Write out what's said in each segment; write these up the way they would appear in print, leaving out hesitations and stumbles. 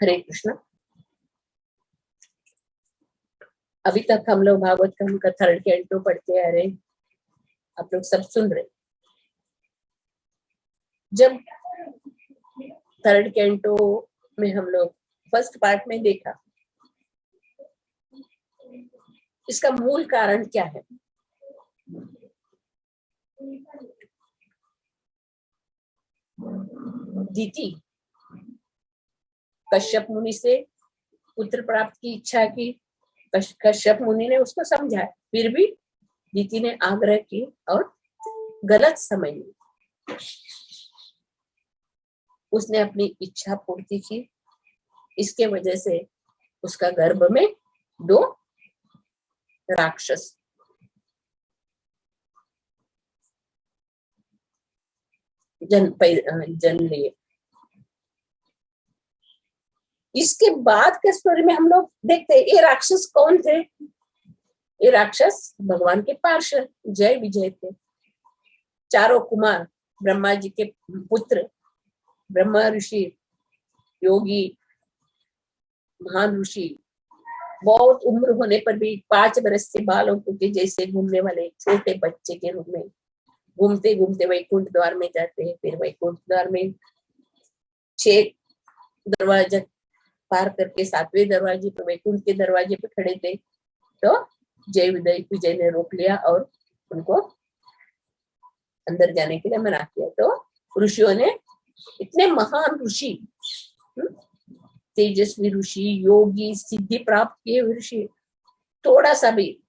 हरे कृष्ण। अभी तक हम लोग भागवत का थर्ड कैंटो पढ़ते आ रहे, आप लोग सब सुन रहे। जब थर्ड कैंटो में हम लोग फर्स्ट पार्ट में देखा, इसका मूल कारण क्या है? दीति कश्यप मुनि से पुत्र प्राप्त की इच्छा की, कश्यप मुनि ने उसको समझाया, फिर भी दीति ने आग्रह की और गलत समय में उसने अपनी इच्छा पूर्ति की। इसके वजह से उसका गर्भ में 2 राक्षस जन्म लिए। इसके बाद के स्टोरी में हम लोग देखते हैं ये राक्षस कौन थे। ये राक्षस भगवान के पार्षद जय विजय थे। चारों कुमार ब्रह्मा जी के पुत्र, ब्रह्मा ऋषि, योगी, महान ऋषि, बहुत उम्र होने पर भी 5 वर्ष से बालों के जैसे घूमने वाले छोटे बच्चे के रूप में घूमते घूमते वैकुंठ द्वार में जाते हैं। फिर वैकुंठ द्वार में 6 दरवाजा पार करके 7वें दरवाजे पर, वैकुंठ के दरवाजे पर खड़े थे, तो जय विजय ने रोक लिया और उनको अंदर जाने के लिए मना किया। तो ऋषियों ने, इतने महान ऋषि, तेजस्वी ऋषि, योगी, सिद्धि प्राप्त किए ऋषि, थोड़ा सा भी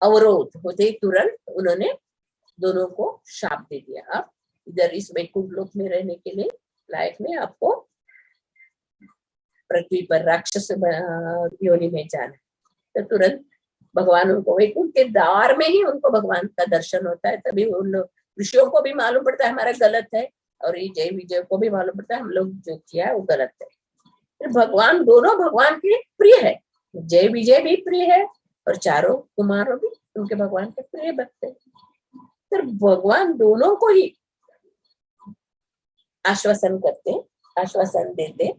अवरोध होते तुरंत उन्होंने दोनों को शाप दे दिया, आप इधर इस वैकुंठ लोक में रहने के लिए लायक में, आपको पृथ्वी पर राक्षस योनि में जाना। तो तुरंत भगवान उनको वैकुंठ के द्वार में ही उनको भगवान का दर्शन होता है। तभी उन ऋषियों को भी मालूम पड़ता है हमारा गलत है, और ये जय विजय को भी मालूम पड़ता है हम लोग जो किया है वो गलत है। फिर भगवान, दोनों भगवान के प्रिय है, जय विजय भी प्रिय है और चारों कुमारों भी उनके भगवान के प्रिय भक्त है। फिर भगवान दोनों को ही आश्वासन करते, आश्वासन देते।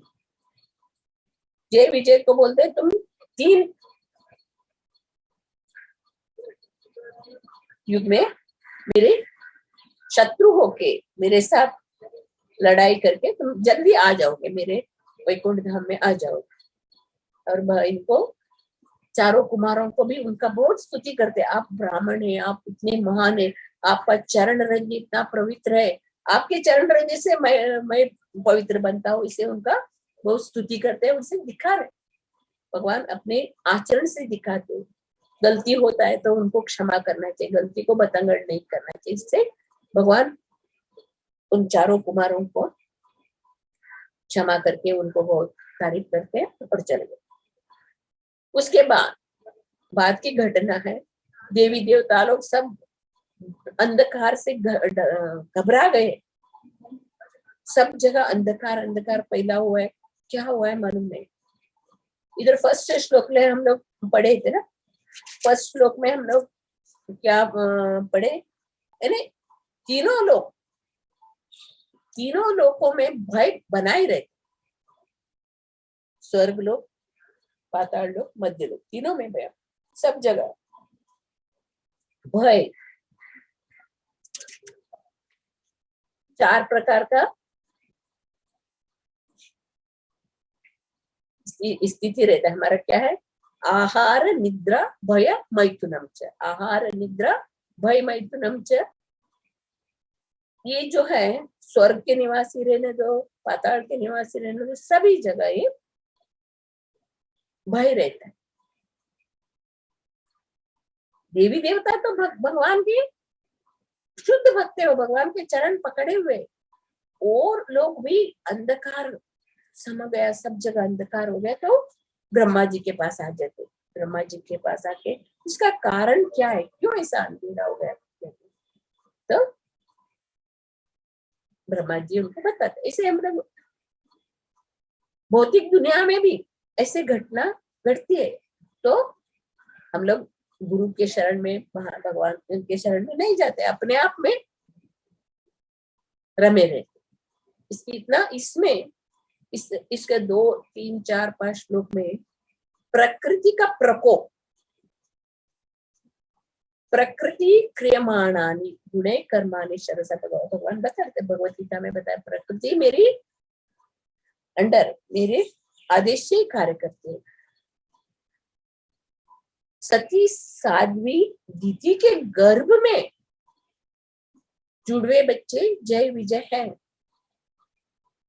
जय विजय को बोलते तुम 3 युग में मेरे शत्रु होके मेरे साथ लड़ाई करके तुम जल्दी आ जाओगे, मेरे वैकुंठ धाम में आ जाओगे। और इनको चारों कुमारों को भी उनका बहुत स्तुति करते, आप ब्राह्मण है, आप इतने महान है, आपका चरण रंज इतना पवित्र है, आपके चरण रंज से मैं पवित्र बनता हूँ, इसे उनका बहुत स्तुति करते हैं, उनसे दिखा रहे भगवान अपने आचरण से दिखाते। गलती होता है तो उनको क्षमा करना चाहिए, गलती को बतंगड़ नहीं करना चाहिए। इससे भगवान उन चारों कुमारों को क्षमा करके उनको बहुत तारीफ करते हैं और चले गए। उसके बाद की घटना है, देवी देवता लोग सब अंधकार से घबरा गए, सब जगह अंधकार अंधकार फैला हुआ है, क्या हुआ है मालूम नहीं। इधर फर्स्ट श्लोक में हम लोग पढ़े थे ना, फर्स्ट श्लोक में हम लोग क्या पढ़े, यानी तीनों लोकों में भय बनाए रहे, स्वर्ग लोक, पाताल लोक, मध्य लोक, तीनों में भय, सब जगह भय। 4 प्रकार का स्थिति रहता है हमारा, क्या है, आहार निद्रा भय मैथुनम च, आहार निद्रा भय मैथुनम च। ये जो है स्वर्ग के निवासी रहने दो, पाताल के निवासी रहने दो, सभी जगह ये भय रहता है। देवी देवता तो भगवान के शुद्ध भक्त हो, भगवान के चरण पकड़े हुए, और लोग भी अंधकार समा गया, सब जगह अंधकार हो गया, तो ब्रह्मा जी के पास आ जाते, ब्रह्मा जी के पास आके इसका कारण क्या है, क्यों ऐसा अंधेरा हो गया, तो ब्रह्मा जी उनको बताते। ऐसे हम लोग भौतिक दुनिया में भी ऐसे घटना घटती है, तो हम लोग गुरु के शरण में, भगवान के शरण में नहीं जाते, अपने आप में रमे रहते। इसकी इतना इसमें इसके 2, 3, 4, 5 श्लोक में प्रकृति का प्रकोप, प्रकृति क्रियमाणानि गुणे कर्माणि शरसा भगवान बताते, भगवत गीता में बताया प्रकृति मेरी अंडर, मेरे आदेश से कार्य करते हैं। सती साध्वी दीति के गर्भ में जुड़वे बच्चे जय विजय है,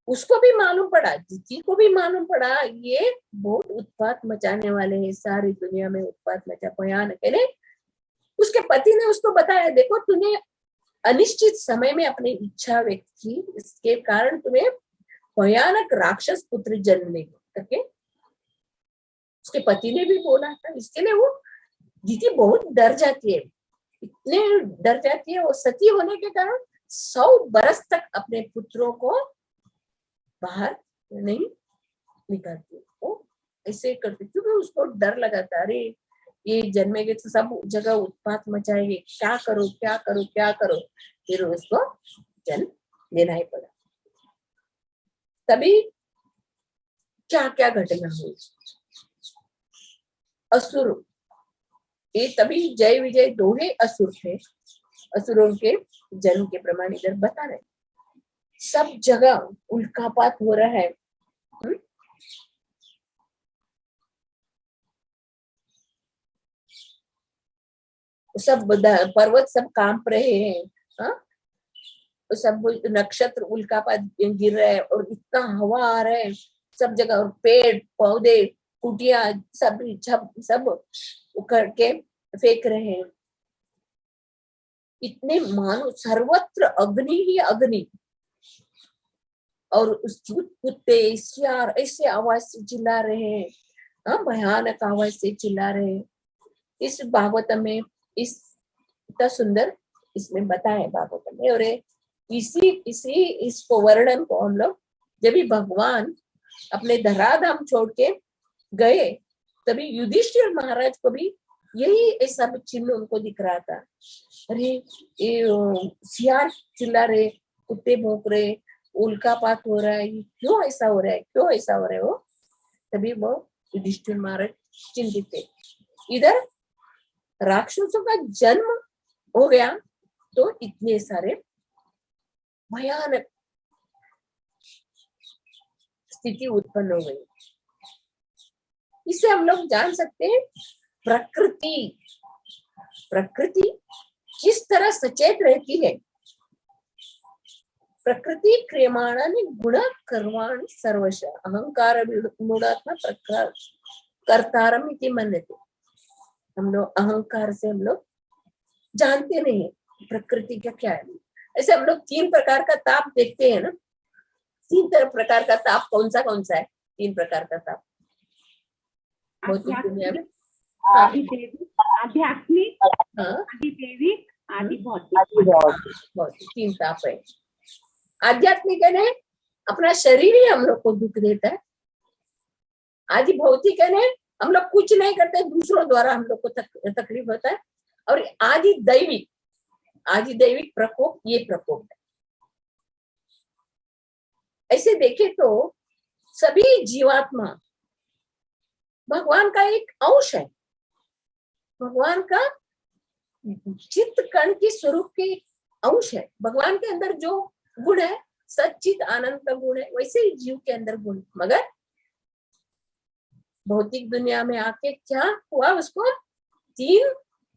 उसको भी मालूम पड़ा, दीति को भी मालूम पड़ा ये बहुत उत्पात मचाने वाले हैं, सारी दुनिया में उत्पात मचा भयानक है। उसके पति ने उसको बताया, देखो तूने अनिश्चित समय में अपनी इच्छा व्यक्त की, इसके कारण तुम्हें भयानक राक्षस पुत्र जन्म लेंगे। उसके पति ने भी बोला था, इसके लिए वो दीदी बहुत डर जाती है, इतने डर जाती है वो सती होने के कारण 100 बरस तक अपने पुत्रों को बाहर नहीं निकालती, वो ऐसे करती क्योंकि उसको डर लगा था, अरे ये जन्मेंगे तो सब जगह उत्पात मचाएंगे, क्या करो क्या करो क्या करो, फिर उसको जन्म लेना ही पड़ा। तभी क्या क्या घटना हुई, असुर, ये तभी जय विजय दोहे असुर थे, असुरों के जन्म के प्रमाण इधर बता रहे, सब जगह उल्कापात हो रहा है। सब पर्वत सब कांप रहे हैं, सब नक्षत्र उल्कापात गिर रहे हैं और इतना हवा आ रहा है सब जगह, और पेड़ पौधे कुटिया सब उखड़ के फेंक रहे हैं, इतने मानो सर्वत्र अग्नि ही अग्नि, और उस कुत्ते सियार ऐसे आवाज से चिल्ला रहे हैं, भयानक आवाज से चिल्ला रहे हैं। इस भागवत में इस इतना सुंदर इसमें बताया भागवत में, और इसको वर्णन को हम लोग जब भी भगवान अपने धराधाम छोड़ के गए, तभी युधिष्ठिर महाराज को भी यही ऐसा चिन्ह उनको दिख रहा था, अरे ये सियार चिल्ला रहे, कुत्ते भौंक रहे, उल्कापात हो रहा है, क्यों ऐसा हो रहा है, क्यों ऐसा हो रहा है, वो तभी वो युधिष्ठिर महाराज चिंतित थे। इधर राक्षसों का जन्म हो गया तो इतने सारे भयानक स्थिति उत्पन्न हो गई। इससे हम लोग जान सकते हैं प्रकृति किस तरह सचेत रहती है। प्रकृति क्रियमाणानि गुण कर्माणि सर्वश अहंकार मूढ़ात्मा कर्तारम इति मन्यते। हम लोग अहंकार से हम लोग जानते नहीं प्रकृति का क्या है। ऐसे हम लोग 3 प्रकार का ताप देखते हैं ना, 3 प्रकार का ताप कौन सा है? 3 प्रकार का ताप भौतिक दुनिया में, आध्यात्मिक, आदिदैविक, आदि भौतिक, 3 ताप है। आध्यात्मिक है अपना शरीर ही हम लोग को दुख देता है, आदि भौतिक है हम लोग कुछ नहीं करते, दूसरों द्वारा हम लोग को तकलीफ होता है, और आदि दैविक प्रकोप, ये प्रकोप है। ऐसे देखे तो सभी जीवात्मा भगवान का एक अंश है, भगवान का चित्त कण के स्वरूप के अंश है। भगवान के अंदर जो गुण है सच्चित आनंद का गुण है, वैसे ही जीव के अंदर गुण, मगर भौतिक दुनिया में आके क्या हुआ, उसको 3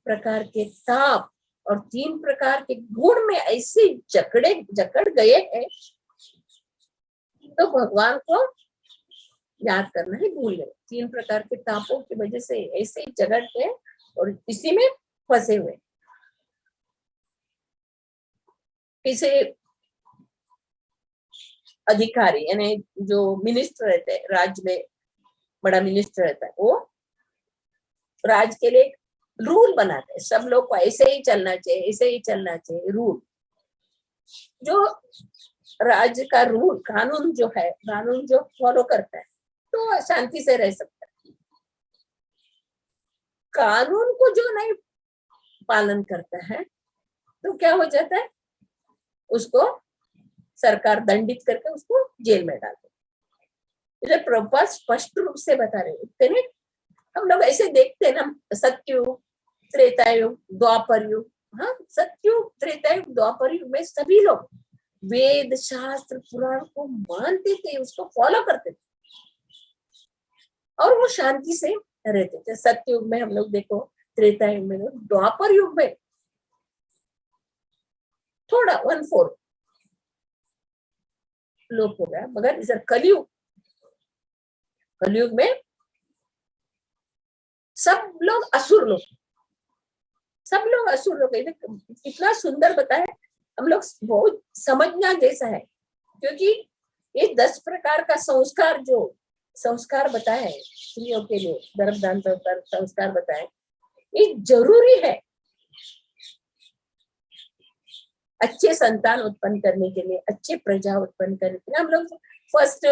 प्रकार के ताप और 3 प्रकार के गुण में ऐसे जकड़ गए हैं, तो भगवान को याद करना ही भूल गए। 3 प्रकार के तापों की वजह से ऐसे जगड़ के और इसी में फंसे हुए। किसी अधिकारी यानी जो मिनिस्टर रहते हैं, राज्य में बड़ा मिनिस्टर रहता है, वो राज्य के लिए रूल बनाते हैं, सब लोग को ऐसे ही चलना चाहिए, ऐसे ही चलना चाहिए, रूल। जो राज्य का रूल कानून जो है, कानून जो फॉलो करता है तो शांति से रह सकता है। कानून को जो नहीं पालन करता है तो क्या हो जाता है, उसको सरकार दंडित करके उसको जेल में डालते। इधर प्रभुपाद स्पष्ट रूप से बता रहे हैं। हम लोग ऐसे देखते हैं ना, सत्युग, त्रेतायुग, द्वापर युग। हाँ, सत्युग, त्रेतायुग, द्वापर युग में सभी लोग वेद शास्त्र पुराण को मानते थे, उसको फॉलो करते थे और वो शांति से रहते थे। सत्युग में हम लोग देखो, त्रेता युग में, द्वापर युग में थोड़ा 1/4 लोप हो गया, मगर इधर कलयुग में सब लोग असुर लोग, सब लोग असुर लोग। इतना सुंदर बताए, हम लोग बहुत समझना जैसा है, क्योंकि ये 10 प्रकार का संस्कार, जो संस्कार बताए स्त्रियों के लिए, गर्भदान संस्कार बताए, ये जरूरी है अच्छे संतान उत्पन्न करने के लिए, अच्छे प्रजा उत्पन्न करने के लिए। हम लोग फर्स्ट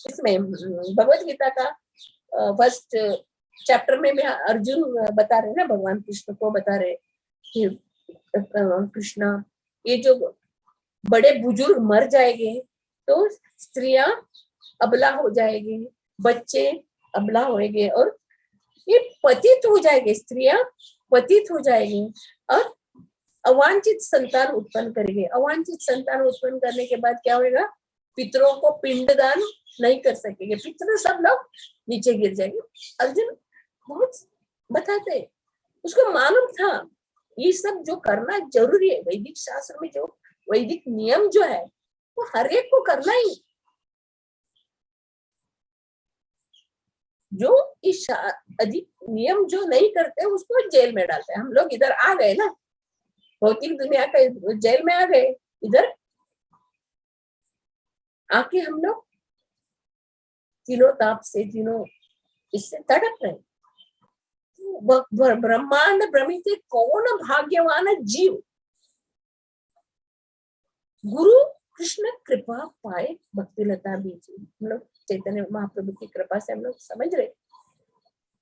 इसमें भगवत गीता का फर्स्ट चैप्टर में अर्जुन बता रहे ना, भगवान कृष्ण को बता रहे कि कृष्णा, ये जो बड़े बुजुर्ग मर जाएंगे तो स्त्रियां अबला हो जाएगी, बच्चे अबला होएंगे और ये पतित हो जाएंगे, स्त्रियां पतित हो जाएगी और अवांछित संतान उत्पन्न करेंगे। अवांछित संतान उत्पन्न करने के बाद क्या होगा, पितरों को पिंडदान नहीं कर सकेंगे, पितर सब लोग नीचे गिर जाएंगे। अर्जुन बहुत बताते, उसको मालूम था ये सब जो करना जरूरी है। वैदिक शास्त्र में जो वैदिक नियम जो है वो हर एक को करना ही, जो इस अधिक नियम जो नहीं करते उसको जेल में डालते हैं। हम लोग इधर आ गए ना, भौतिक दुनिया का जेल में आ गए, इधर आके हम लोग तीनों ताप से, तीनों इससे तड़प रहे। ब्रह्मांड भ्रमित कौन भाग्यवान जीव, गुरु कृष्ण कृपा पाए भक्तिलता बीज। हम लोग चैतन्य महाप्रभु की कृपा से हम लोग समझ रहे,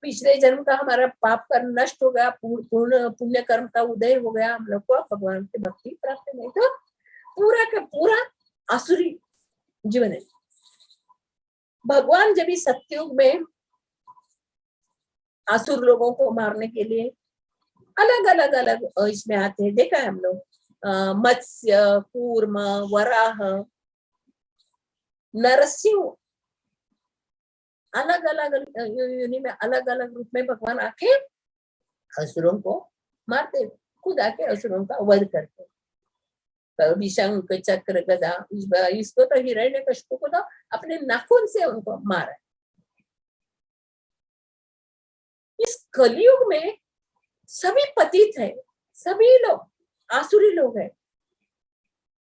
पिछले जन्म का हमारा पाप कर्म नष्ट हो गया, पूर्ण पुण्य कर्म का उदय हो गया, हम लोग को भगवान की भक्ति प्राप्त नहीं तो पूरा का पूरा आसुरी जीवन है। भगवान जब इस सत्युग में आसुर लोगों को मारने के लिए अलग अलग इसमें आते हैं, देखा है हम लोग, मत्स्य, कूर्म, वराह, नरसिंह, अलग अलग योनि में अलग अलग रूप में भगवान आके असुरों को मारते, खुद आके असुरों का वध करते। कभी शंख चक्र गदा, इसको तो हिरण्यकशिपु को तो अपने नाखून से उनको मारा। इस कलयुग में सभी पतित है, सभी लोग आसुरी लोग हैं।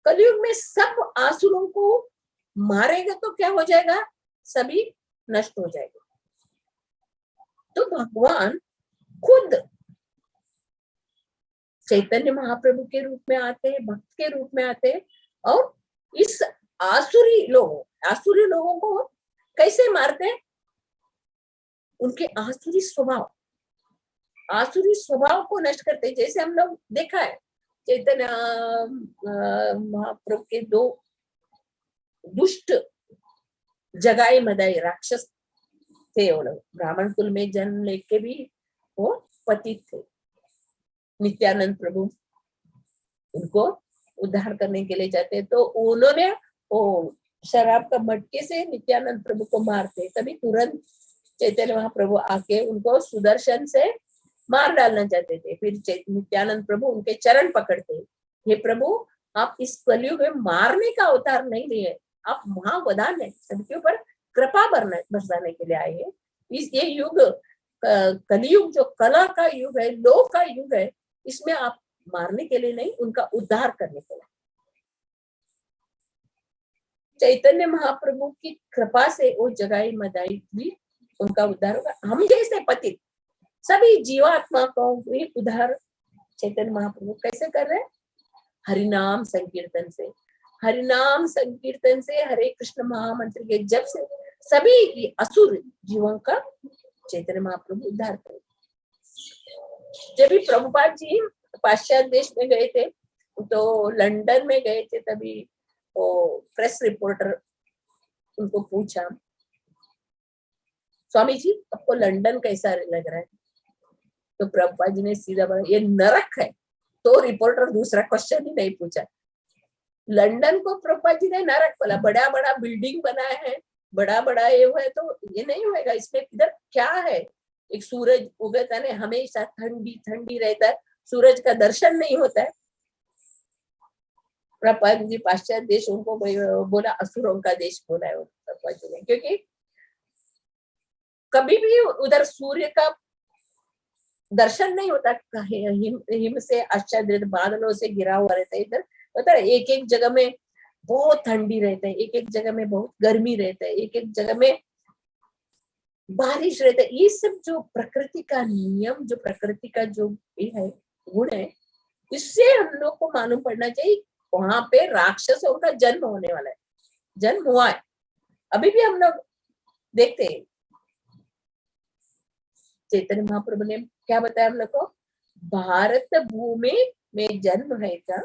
कलयुग में सब आसुरों को मारेगा तो क्या हो जाएगा, सभी नष्ट हो जाएगा। तो भगवान खुद चैतन्य महाप्रभु के रूप में आते हैं, भक्त के रूप में आते हैं और इस आसुरी लोगों को कैसे मारते हैं, उनके आसुरी स्वभाव को नष्ट करते। जैसे हम लोग देखा है चैतन्य महाप्रभु के 2 दुष्ट जगाई मदाई राक्षस थे, वो लोग ब्राह्मण कुल में जन्म लेके भी वो पतित थे। नित्यानंद प्रभु उनको उद्धार करने के लिए जाते, तो उन्होंने वो शराब का मटके से नित्यानंद प्रभु को मारते, तभी तुरंत चैतन्य महाप्रभु आके उनको सुदर्शन से मार डालना चाहते थे। फिर नित्यानंद प्रभु उनके चरण पकड़ते, हे प्रभु आप इस कलयुग में मारने का अवतार नहीं लिए, आप महावदान है, सबके ऊपर कृपा बरसाने के लिए आए हैं। ये युग कलयुग जो कला का युग है, लोक का युग है, इसमें आप मारने के लिए नहीं, उनका उद्धार करने के लिए। चैतन्य महाप्रभु की कृपा से वो जगाई मदाई भी उनका उद्धार होगा। हम जैसे पतित सभी जीवात्मा को भी उद्धार चैतन्य महाप्रभु कैसे कर रहे हैं, हरिनाम संकीर्तन से। हरिनाम संकीर्तन से, हरे कृष्ण महामंत्र के जप से सभी असुर जीवों का चैतन्य महाप्रभु उद्धार करे। जब भी प्रभुपाद जी पाश्चात्य देश में गए थे तो लंदन में गए थे, तभी वो प्रेस रिपोर्टर उनको पूछा, स्वामी जी आपको लंदन कैसा लग रहा है? तो प्रभुपाद जी ने सीधा बोला, ये नरक है। तो रिपोर्टर दूसरा क्वेश्चन ही नहीं पूछा। लंदन को प्रभुपाद जी ने नरक बोला, बड़ा बड़ा बिल्डिंग बनाए हैं, बड़ा बड़ा ये हुआ है, तो ये नहीं होएगा। इसमें इधर क्या है, एक सूरज उगता है, हमेशा ठंडी ठंडी रहता है, सूरज का दर्शन नहीं होता है। प्रभुपाद जी पाश्चात्य देश उनको बोला असुरों का देश बोला है प्रभुपाद जी ने, क्योंकि कभी भी उधर सूर्य का दर्शन नहीं होता। हिम से आच्छादित बादलों से घिरा हुआ रहता है। इधर पता है एक एक जगह में बहुत ठंडी रहता है, एक एक जगह में बहुत गर्मी रहता है, एक एक जगह में बारिश रहता है। ये सब जो प्रकृति का नियम, जो प्रकृति का जो है गुण है, इससे हम लोग को मालूम पड़ना चाहिए वहां पे राक्षसों का जन्म होने वाला है, जन्म हुआ है। अभी भी हम लोग देखते हैं, चैतन्य महाप्रभु ने क्या बताया हम लोग को, भारत भूमि में जन्म है का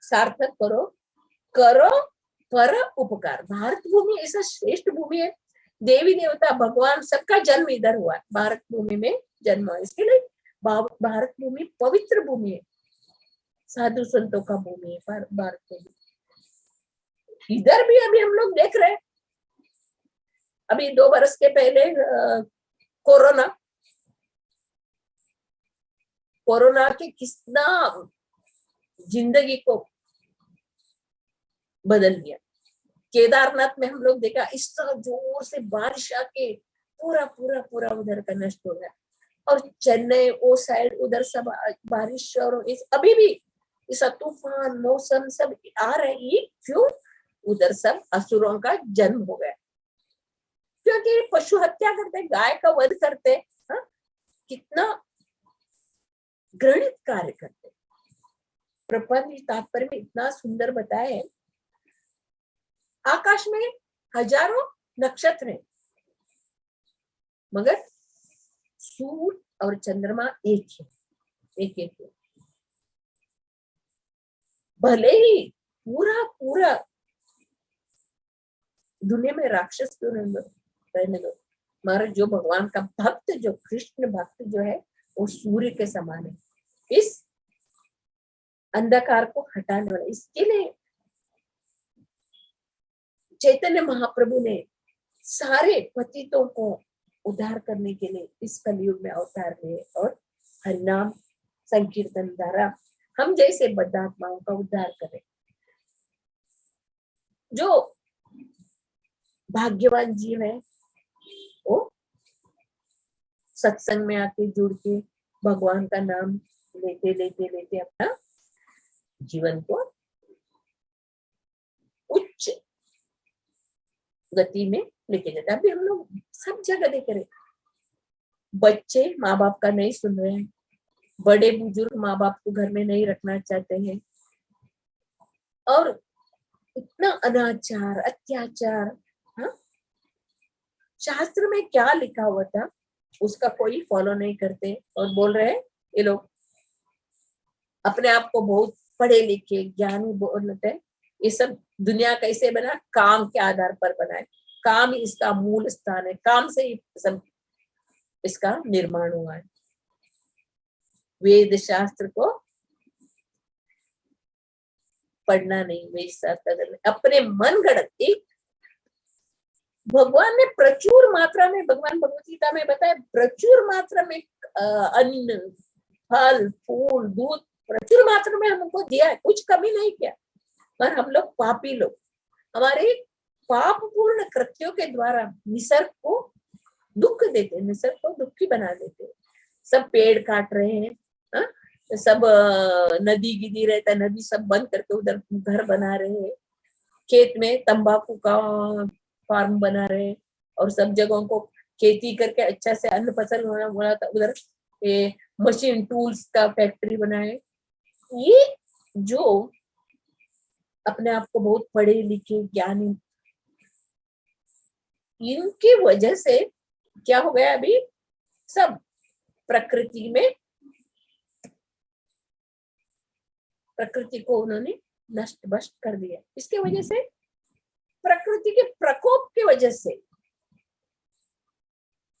सार्थक करो, करो पर उपकार। भारत भूमि ऐसा श्रेष्ठ भूमि है, देवी देवता भगवान सबका जन्म इधर हुआ है, भारत भूमि में जन्म है। इसके लिए भारत भूमि पवित्र भूमि है, साधु संतों का भूमि है भारत भूमि। इधर भी अभी हम लोग देख रहे हैं, अभी 2 बरस के पहले कोरोना के कितना जिंदगी को बदल दिया। केदारनाथ में हम लोग देखा, इस तरह जोर से बारिश आके पूरा पूरा पूरा उधर का नष्ट हो गया। और चेन्नई वो साइड उधर सब बारिश, और अभी भी इस तूफान मौसम सब आ रही, क्यों? उधर सब असुरों का जन्म हो गया, क्योंकि पशु हत्या करते, गाय का वध करते, हा? कितना घृणित कार्य करते। प्रपंच तात्पर्य में इतना सुंदर बताया है, आकाश में हजारों नक्षत्र हैं, मगर सूर्य और चंद्रमा एक है, एक एक है। भले ही पूरा पूरा दुनिया में राक्षस क्यों रहने दो, मगर जो भगवान का भक्त, जो कृष्ण भक्त जो है, वो सूर्य के समान है, इस अंधकार को हटाने वाला। इसके लिए चैतन्य महाप्रभु ने सारे पतितों को उद्धार करने के लिए इस कलयुग में अवतार लिए, और हरिनाम संकीर्तन द्वारा हम जैसे बद्धात्माओं का उद्धार करें। जो भाग्यवान जीव है वो सत्संग में आके जुड़ के भगवान का नाम लेते लेते लेते अपना जीवन को उच्च गति में लेके जाते। अभी हम लोग सब जगह देख रहे, बच्चे माँ बाप का नहीं सुन रहे हैं, बड़े बुजुर्ग माँ बाप को घर में नहीं रखना चाहते हैं, और इतना अनाचार अत्याचार। हाँ, शास्त्र में क्या लिखा हुआ था उसका कोई फॉलो नहीं करते, और बोल रहे हैं ये लोग अपने आप को बहुत पढ़े लिखे ज्ञानी बोलते हैं। ये सब दुनिया कैसे बना, काम के आधार पर बना है, काम ही इसका मूल स्थान है, काम से ही सब इसका निर्माण हुआ है। वेद शास्त्र को पढ़ना नहीं, वेद शास्त्र अपने मन गढ़ंत। एक भगवान ने प्रचुर मात्रा में, भगवान भगवत गीता में बताया, प्रचुर मात्रा में अन्न फल फूल दूध प्रचुर मात्रा में हमको दिया है, कुछ कमी नहीं किया। पर हम लोग पापी लोग हमारे पाप पूर्ण कृत्यों के द्वारा निसर्ग को दुख देते, निसर्ग को दुखी बना देते। सब पेड़ काट रहे हैं, हा? सब नदी गिरी रहता है, नदी सब बंद करके उधर घर बना रहे हैं, खेत में तंबाकू का फार्म बना रहे हैं, और सब जगहों को खेती करके अच्छा से अन्न फसल होना था, उधर मशीन टूल्स का फैक्ट्री बनाए। ये जो अपने आप को बहुत पढ़े लिखे ज्ञानी, इनकी वजह से क्या हो गया, अभी सब प्रकृति में प्रकृति को उन्होंने नष्ट भ्रष्ट कर दिया। इसके वजह से प्रकृति के प्रकोप की वजह से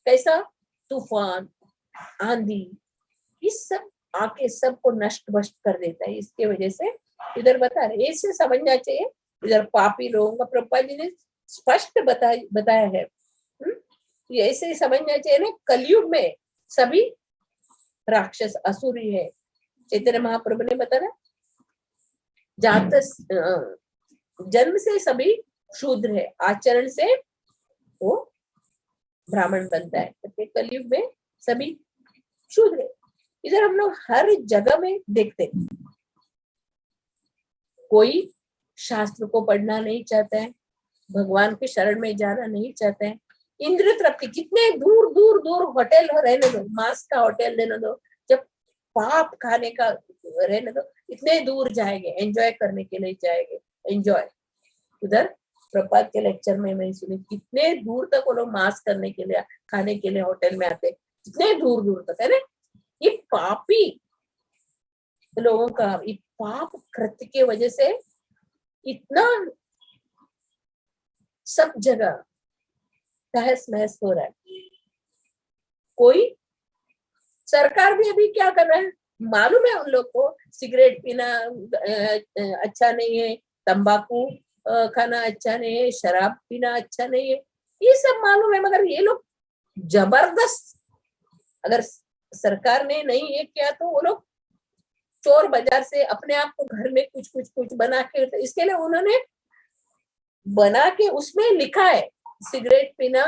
कैसा तूफान आंधी इस सब आके सबको नष्ट भ्रष्ट कर देता है। इसके वजह से इधर बता रहे, ऐसे समझना चाहिए। इधर पापी लोगों का प्रभुपाद जी ने स्पष्ट बताया है। ये ऐसे ही समझना चाहिए ना, कलयुग में सभी राक्षस असुरी है। चैतन्य महाप्रभु ने बताया जात जन्म से सभी शूद्र है, आचरण से वो ब्राह्मण बनता है। तो कलयुग में सभी शूद्र है। इधर हम लोग हर जगह में देखते हैं, कोई शास्त्र को पढ़ना नहीं चाहता है, भगवान के शरण में जाना नहीं चाहता है। इंद्र तृप्ति, कितने दूर दूर दूर होटल रहने दो, मांस का होटल देने दो, जब पाप खाने का रहने दो, इतने दूर जाएंगे, एंजॉय करने के लिए जाएंगे, एंजॉय। उधर प्रपात के लेक्चर में मैं सुनी कितने दूर तक वो लोग मांस करने के लिए, खाने के लिए होटल में आते, कितने दूर दूर तक, है ना। ये पापी लोगों का ये पाप कृत्य के वजह से इतना सब जगह तहस नहस हो रहा है। कोई सरकार भी अभी क्या कर रहा है मालूम है उन लोग को, सिगरेट पीना अच्छा नहीं है, तंबाकू खाना अच्छा नहीं है, शराब पीना अच्छा नहीं है, ये सब मालूम है। मगर ये लोग जबरदस्त, अगर सरकार ने नहीं ये किया तो वो लोग चोर बाजार से अपने आप को घर में कुछ कुछ कुछ बना के, इसके लिए उन्होंने बना के उसमें लिखा है सिगरेट पीना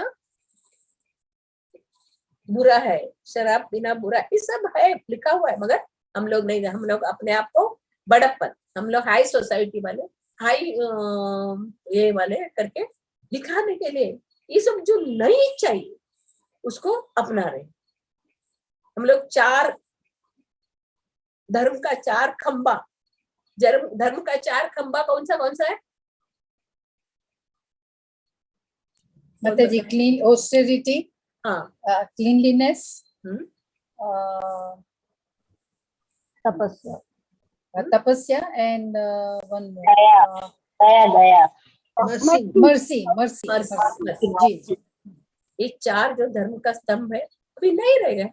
बुरा है, शराब पीना बुरा, ये सब है लिखा हुआ है। मगर हम लोग नहीं, हम लोग अपने आप को बड़प्पन, हम लोग हाई सोसाइटी वाले, हाई ये वाले करके दिखाने के लिए ये सब जो नहीं चाहिए उसको अपना रहे। हम लोग चार धर्म का चार खंबा, धर्म का चार खंबा कौन सा है माताजी? क्लीन ऑस्टेरिटी, हाँ, क्लीनलीनेस, तपस्या एंड वन मोर, दया मर्सी। जी, ये चार जो धर्म का स्तंभ है अभी नहीं रह गए,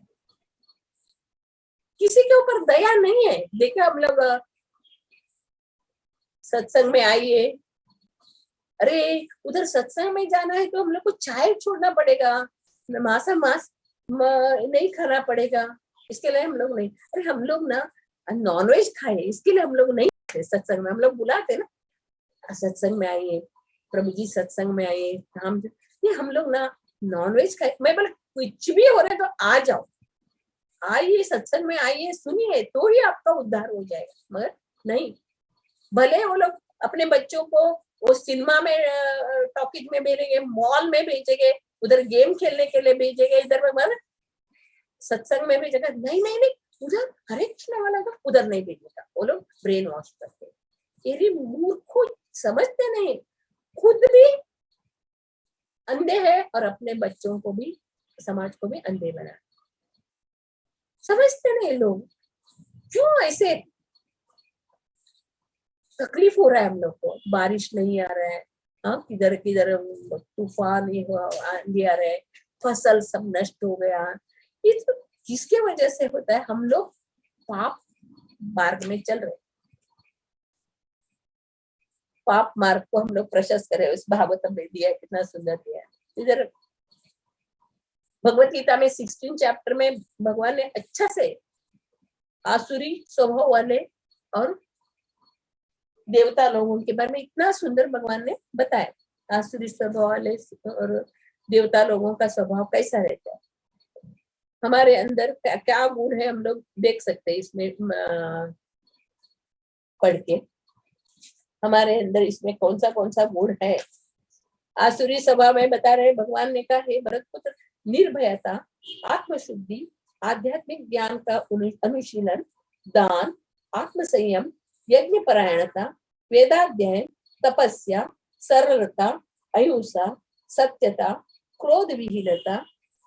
किसी के ऊपर दया नहीं है। देखिए हम लोग सत्संग में आइए, अरे उधर सत्संग में जाना है तो हम लोग को चाय छोड़ना पड़ेगा, मांस नहीं खाना पड़ेगा, इसके लिए हम लोग नहीं। अरे हम लोग ना नॉनवेज खाए, इसके लिए हम लोग नहीं खाते। सत्संग में हम लोग बुलाते ना, सत्संग में आइए, प्रभु जी सत्संग में आइए, हम लोग ना नॉनवेज खाए। मैं बोले कुछ भी हो रहा है तो आ जाओ, आइए सत्संग में आइए, सुनिए तो ही आपका उद्धार हो जाएगा। मगर नहीं, भले वो लोग अपने बच्चों को वो सिनेमा में टॉकीज में भेजेंगे, मॉल में भेजेंगे, उधर गेम खेलने के लिए भेजेंगे, इधर में सत्संग में भेजेगा, नहीं नहीं नहीं, उधर हरे कृष्ण वाला तो उधर नहीं भेजेगा। वो लोग ब्रेन वॉश करते हैं। ये मूर्ख समझते नहीं, खुद भी अंधे हैं और अपने बच्चों को भी, समाज को भी अंधे बना समझते नहीं लोग। क्यों ऐसे तकलीफ हो रहा है हम लोग को? बारिश नहीं आ रहा है, हाँ, किधर किधर तूफान आंधी आ रहे, फसल सब नष्ट हो गया। ये तो किसके वजह से होता है? हम लोग पाप मार्ग में चल रहे, पाप मार्ग को हम लोग प्रशस्त कर रहे। उस भागवतम में दिया है, कितना सुंदर दिया है। इधर भगवत गीता में 16 चैप्टर में भगवान ने अच्छा से आसुरी स्वभाव वाले और देवता लोगों के बारे में इतना सुंदर भगवान ने बताया। आसुरी स्वभाव वाले और देवता लोगों का स्वभाव कैसा रहता है, हमारे अंदर क्या क्या गुण है, हम लोग देख सकते हैं इसमें पढ़ के। हमारे अंदर इसमें कौन सा गुण है। आसुरी स्वभाव में बता रहे भगवान ने कहा, हे भरत पुत्र, निर्भयता, आत्मशुद्धि, आध्यात्मिक ज्ञान का अनुशीलन, दान, आत्म संयम, यज्ञ परायणता, वेदाध्ययन, तपस्या, सरलता, अहिंसा, सत्यता, क्रोध विहीनता,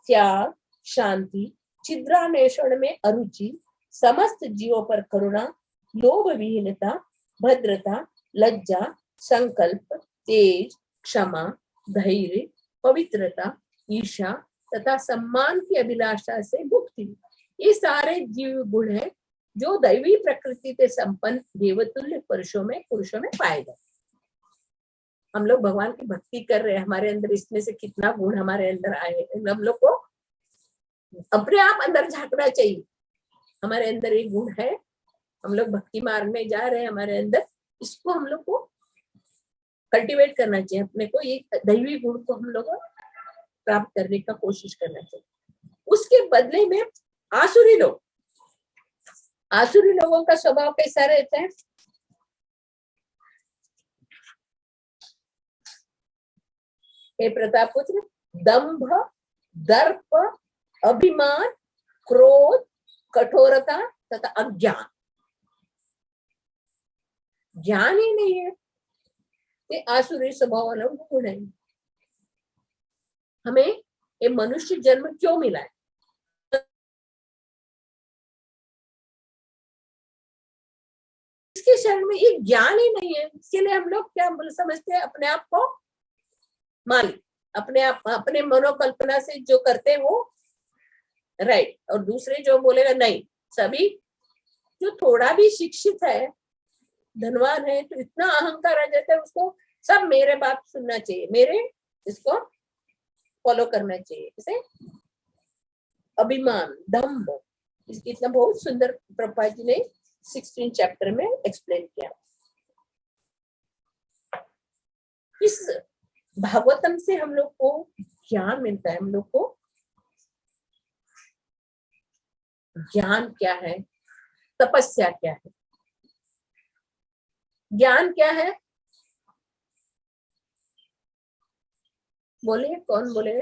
त्याग, शांति, छिद्रान्वेषण में अरुचि, समस्त जीवों पर करुणा, लोभ विहीनता, भद्रता, लज्जा, संकल्प, तेज, क्षमा, धैर्य, पवित्रता, ईर्ष्या तथा सम्मान की अभिलाषा से मुक्ति। ये सारे जीव गुण है जो दैवी प्रकृति से संपन्न देवतुल्य पुरुषों में पाए जाते। हम लोग भगवान की भक्ति कर रहे हैं, हमारे अंदर इसमें से कितना गुण हमारे अंदर आए, हम लोग को अपने आप अंदर झांकना चाहिए। हमारे अंदर एक गुण है, हम लोग भक्ति मार्ग में जा रहे हैं, हमारे अंदर इसको हम लोग को कल्टीवेट करना चाहिए। अपने को ये दैवी गुण को हम लोग प्राप्त करने का कोशिश करना चाहिए। उसके बदले में आसुरी लोगों का स्वभाव कैसा रहता है? हे प्रताप पुत्र, दंभ, दर्प, अभिमान, क्रोध, कठोरता तथा अज्ञान। ज्ञान ही नहीं है, ये आसुरी स्वभाव वाला गुण है। हमें ये मनुष्य जन्म क्यों मिला है? इसके शरण में ये ज्ञान ही नहीं है। इसके लिए हम लोग क्या समझते हैं? अपने आप को मालिक, अपने मनोकल्पना से जो करते हैं वो राइट, और दूसरे जो बोलेगा नहीं। सभी जो थोड़ा भी शिक्षित है, धनवान है, तो इतना अहंकार आ जाता है उसको, सब मेरे बात सुनना चाहिए, मेरे इसको फॉलो करना चाहिए। इसे अभिमान, दंभ, इसकी इतना बहुत सुंदर प्रभुपाद जी ने 16 चैप्टर में एक्सप्लेन किया। इस भागवतम से हम लोग को ज्ञान मिलता है। हम लोग को ज्ञान क्या है, तपस्या क्या है, ज्ञान क्या है? बोले, कौन बोले?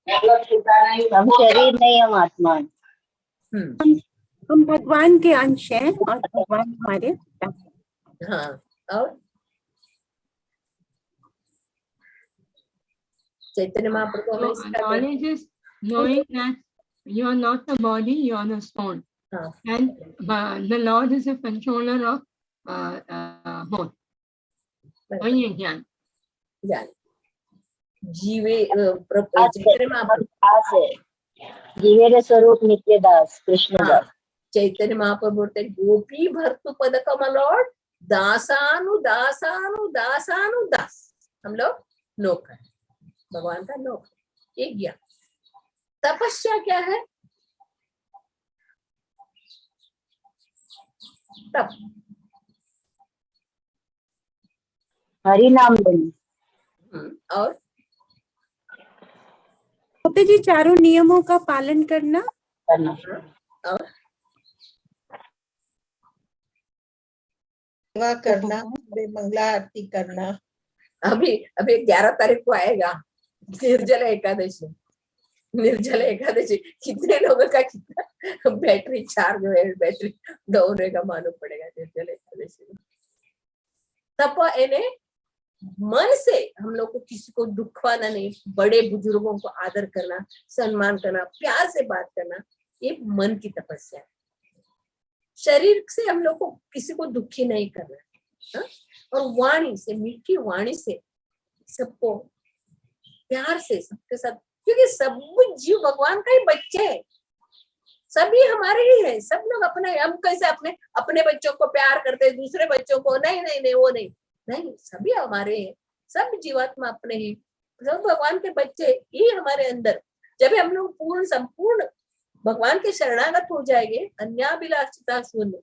हम शरीर नहीं, हम आत्मा। हम भगवान के अंश हैं और भगवान हमारे पिता। हाँ, और चैतन्य महाप्रभु हमें knowledge is knowing that you are not the body, you are the soul. And the Lord is a controller of both. वही है ज्ञान। जीवे चैतन्य महाप्रभु जीवेर स्वरूप नित्य दास कृष्ण दास। चैतन्य महाप्रभु बोलते गोपी भर्तु पद कमलोट दासानु दासानु दासानु दास। हम लोग नौकर है, भगवान का नौकर। एक ज्ञान। तपस्या क्या है? तप, हरि नाम लेना। और जी चारों नियमों का पालन करना। और सेवा करना, मंगला आरती करना। अभी 11 तारीख को आएगा निर्जल एकादशी। निर्जल एकादशी कितने लोगों का कितना बैटरी चार्ज है, बैटरी डाउन रहेगा मालूम पड़ेगा निर्जल एकादशी में। तप यानी मन से हम लोग को किसी को दुखवाना नहीं, बड़े बुजुर्गों को आदर करना, सम्मान करना, प्यार से बात करना, ये मन की तपस्या है। शरीर से हम लोग को किसी को दुखी नहीं करना, हा? और वाणी से, मीठी वाणी से सबको प्यार से सबके साथ, क्योंकि सब जीव भगवान का ही बच्चे हैं, सभी हमारे ही है। सब लोग अपने, हम कैसे अपने बच्चों को प्यार करते हैं, दूसरे बच्चों को नहीं वो नहीं, सभी हमारे हैं। सब जीवात्मा अपने ही, सब भगवान के बच्चे ही हमारे अंदर। जब हम लोग पूर्ण संपूर्ण भगवान के शरणागत हो जाएंगे, अन्याभिलाषिता शून्य,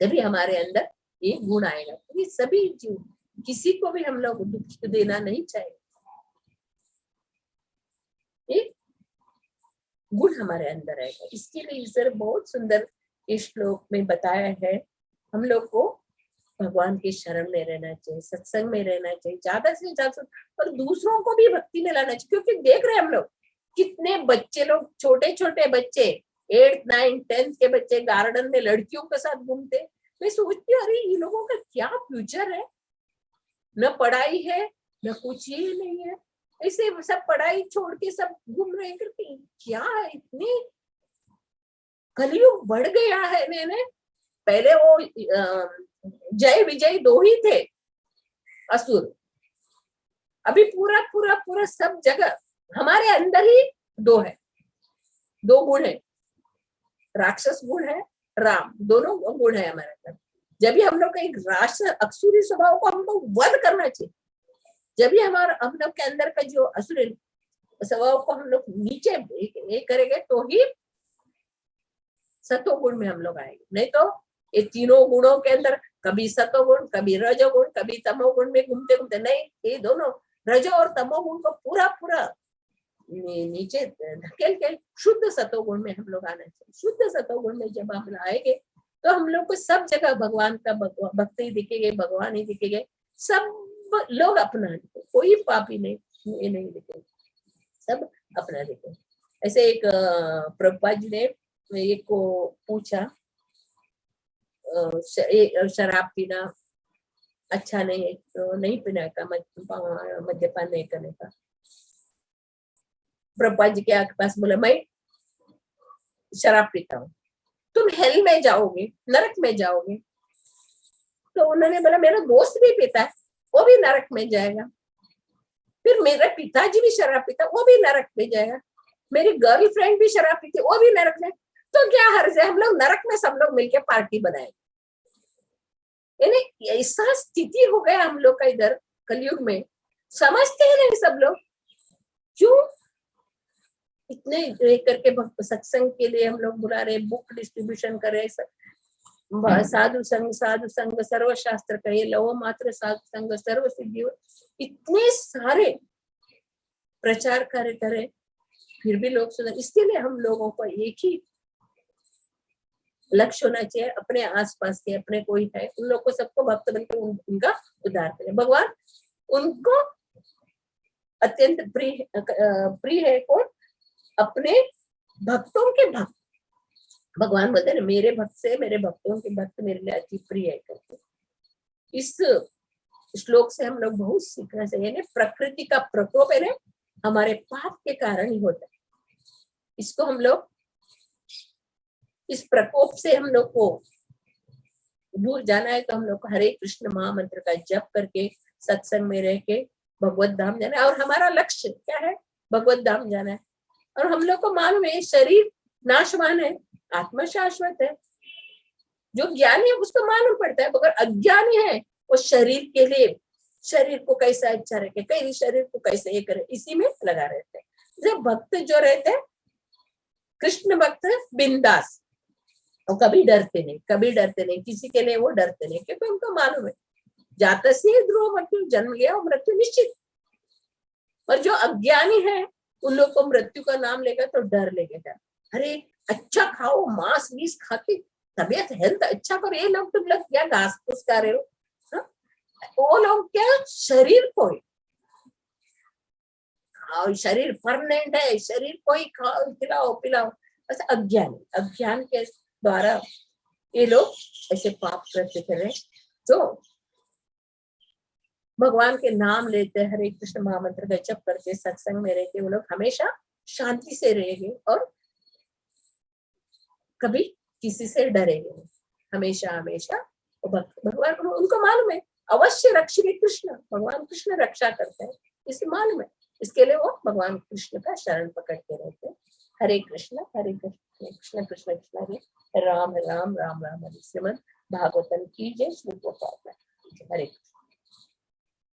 तभी हमारे अंदर ये गुण आएगा। क्योंकि सभी जीव, किसी को भी हम लोग दुख देना नहीं चाहिए। एक गुण हमारे अंदर आएगा। इसके लिए ईश्वर बहुत सुंदर इस श्लोक में बताया है, हम लोग को भगवान के शरण में रहना चाहिए, सत्संग में रहना चाहिए, ज्यादा से ज्यादा, और दूसरों को भी भक्ति में लाना चाहिए। क्योंकि देख रहे हैं हम लोग कितने बच्चे लोग, छोटे छोटे बच्चे, 8th 9th 10th के बच्चे गार्डन में लड़कियों के साथ घूमते। मैं सोचती हूँ, अरे ये लोगों का क्या फ्यूचर है? न पढ़ाई है, न कुछ ही नहीं है, ऐसे सब पढ़ाई छोड़ के सब घूम रहे करके। क्या है, इतनी कलयुग बढ़ गया है। मैंने पहले वो जय विजय दो ही थे असुर, अभी पूरा पूरा पूरा सब जगह हमारे अंदर ही दो है, दो गुण है, राक्षस गुण है, राम, दोनों गुण है हमारे अंदर। जब भी हम लोग का एक राष्ट्र असुरी स्वभाव को हमको वध करना चाहिए, जब भी हमारा हम लोग के अंदर का जो असुरी स्वभाव को हम लोग नीचे ये करेंगे तो ही सतोगुण में हम लोग आएंगे। नहीं तो ये तीनों गुणों के अंदर कभी सतोगुण, कभी रजोगुण, कभी तमोगुण में घूमते घूमते, नहीं, ये दोनों रजो और तमोगुण को पूरा पूरा नीचे धकेल के शुद्ध सतोगुण में हम लोग आना चाहिए। शुद्ध सतोगुण में जब हम आएंगे तो हम लोग को सब जगह भगवान का भक्ति दिखेंगे, भगवान ही दिखेंगे, सब लोग अपना दिखे, कोई पापी नहीं, ये नहीं दिखेंगे, सब अपना दिखेंगे। ऐसे एक प्रभुपाद जी ने एक को पूछा, शराब पीना अच्छा नहीं है, तो नहीं पीना का, मद्यपान नहीं करने का। प्रभुपाद जी के पास बोला, मैं शराब पीता हूँ, तुम हेल में जाओगे, नरक में जाओगे। तो उन्होंने बोला, मेरा दोस्त भी पीता है, वो भी नरक में जाएगा। फिर मेरे पिताजी भी शराब पीता, वो भी नरक में जाएगा। मेरी गर्लफ्रेंड भी शराब पीती, वो भी नरक में। तो क्या हर्ज है, हम लोग नरक में सब लोग मिलके पार्टी बनाएंगे। यानी ऐसा स्थिति हो गया हम लोग का इधर कलयुग में, समझते हैं नहीं सब लोग। क्यों इतने करके सत्संग के लिए हम लोग बुला रहे, बुक डिस्ट्रीब्यूशन कर रहे, साधु संग सर्वशास्त्र कहे, लव मात्र साधु संग सर्व सिद्धि, इतने सारे प्रचार कार्य करे, फिर भी लोग सुन। इसके लिए हम लोगों को एक ही लक्ष्य होना चाहिए, अपने आसपास के अपने कोई है उन लोग को सबको भक्त बनकर उनका उद्धार करें। भगवान उनको अत्यंत प्रिय है, कौन? अपने भक्तों के भक्त। भगवान बोलते हैं, मेरे भक्त से मेरे भक्तों के भक्त मेरे लिए अति प्रिय है करके। इस श्लोक से हम लोग बहुत सीखना चाहिए। प्रकृति का प्रकोप है ना, हमारे पाप के कारण ही होता है। इसको हम लोग, इस प्रकोप से हम लोग को दूर जाना है, तो हम लोग को हरे कृष्ण महामंत्र का जप करके सत्संग में रह के भगवत धाम जाना है। और हमारा लक्ष्य क्या है? भगवत धाम जाना है। और हम लोग को मालूम है शरीर नाशवान है, आत्मा शाश्वत है। जो ज्ञानी है उसको मालूम पड़ता है, मगर अज्ञानी है वो शरीर के लिए, शरीर को कैसे अच्छा रखे, कई शरीर को कैसे ये करे, इसी में लगा रहते हैं। जब भक्त जो रहते हैं, कृष्ण भक्त बिंदास, वो कभी डरते नहीं, कभी डरते नहीं, किसी के लिए वो डरते नहीं, क्योंकि उनको मालूम है जातस्य ध्रुव मृत्यु, जन्म लिया और मृत्यु निश्चित। और जो अज्ञानी है उन लोग को मृत्यु का नाम लेगा तो डर लगेगा। अरे अच्छा खाओ, मांस मीस खा के तबियत हेल्थ अच्छा करो, ये लोग तुम लोग क्या घास फूस खा रहे हो? वो लोग क्या शरीर को खाओ, शरीर परमानेंट है, शरीर को ही खाओ, खिलाओ पिलाओ। ऐसा अज्ञान के द्वारा ये लोग ऐसे पाप करते थे। तो भगवान के नाम लेते, हरे कृष्ण महामंत्र का जप करके सत्संग में रहते, वो लोग हमेशा शांति से रहेंगे और कभी किसी से डरेंगे। हमेशा हमेशा भगवान उनको मालूम है, अवश्य रक्षित कृष्ण, भगवान कृष्ण रक्षा करते हैं, इसे मालूम है। इसके लिए वो भगवान कृष्ण का शरण पकड़ के रहते हैं। हरे कृष्ण कृष्ण कृष्ण हरे राम राम राम राम हरे। श्रीमद् भागवतम की जय। श्री गोपाल हरे कृष्ण।